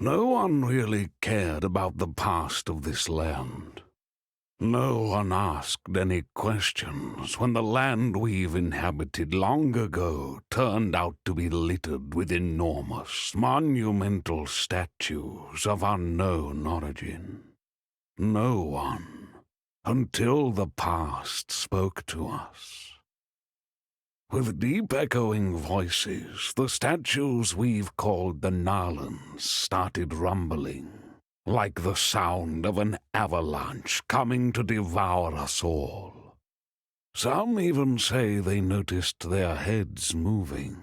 No one really cared about the past of this land. No one asked any questions when the land we've inhabited long ago turned out to be littered with enormous, monumental statues of unknown origin. No one, until the past spoke to us. With deep echoing voices, the statues we've called the Narlans started rumbling, like the sound of an avalanche coming to devour us all. Some even say they noticed their heads moving.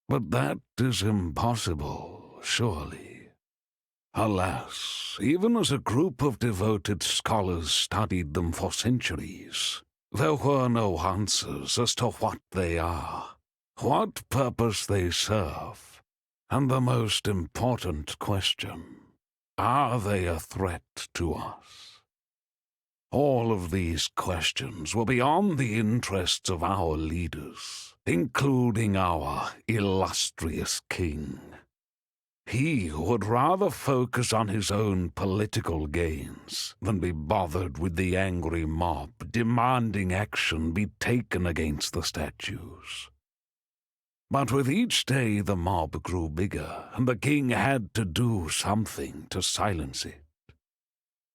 But that is impossible, surely. Alas, even as a group of devoted scholars studied them for centuries, there were no answers as to what they are, what purpose they serve, and the most important question: are they a threat to us? All of these questions were beyond the interests of our leaders, including our illustrious king. He would rather focus on his own political gains than be bothered with the angry mob demanding action be taken against the statues. But with each day the mob grew bigger, and the king had to do something to silence it.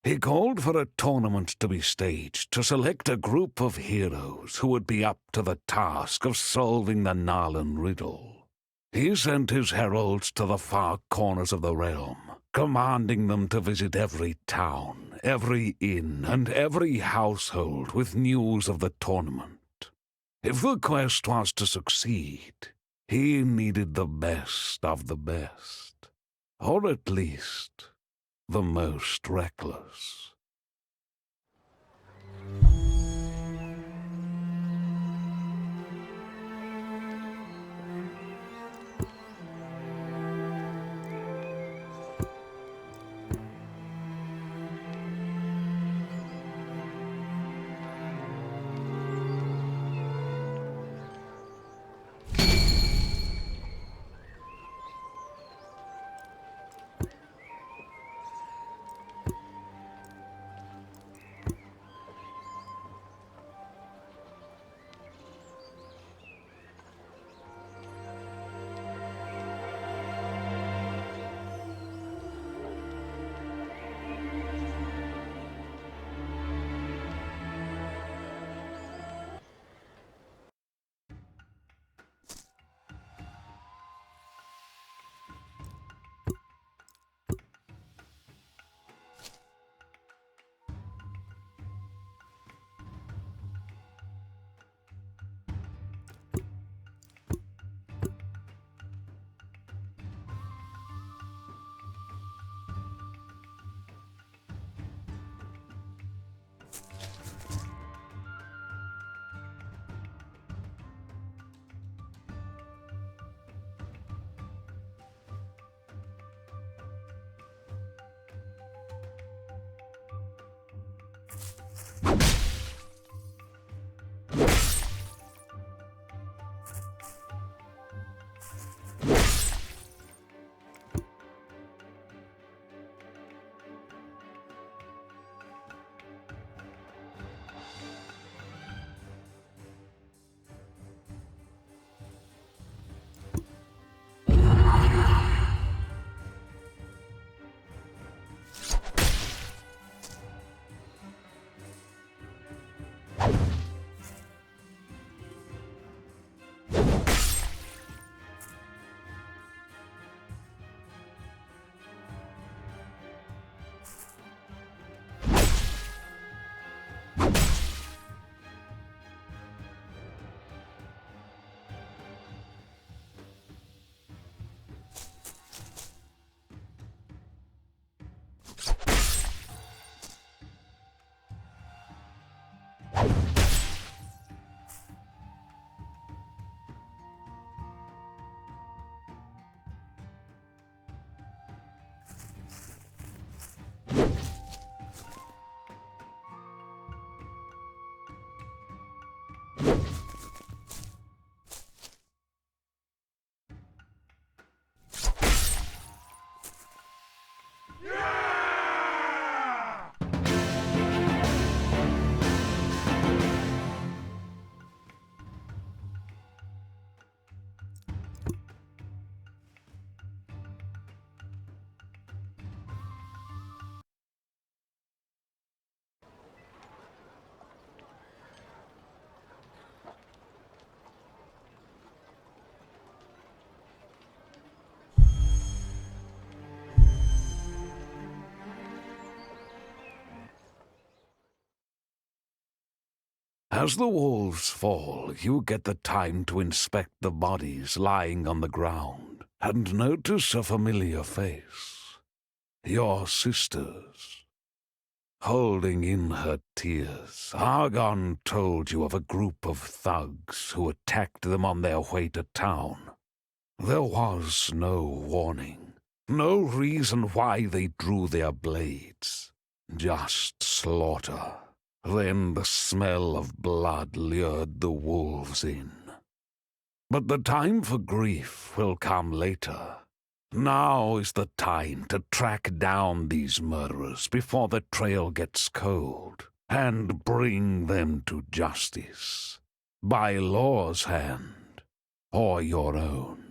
He called for a tournament to be staged to select a group of heroes who would be up to the task of solving the Narlan riddle. He sent his heralds to the far corners of the realm, commanding them to visit every town, every inn, and every household with news of the tournament. If the quest was to succeed, he needed the best of the best, or at least the most reckless. As the wolves fall, you get the time to inspect the bodies lying on the ground and notice a familiar face. Your sister's. Holding in her tears, Argon told you of a group of thugs who attacked them on their way to town. There was no warning, no reason why they drew their blades, just slaughter. Then the smell of blood lured the wolves in. But the time for grief will come later. Now is the time to track down these murderers before the trail gets cold and bring them to justice, by law's hand or your own.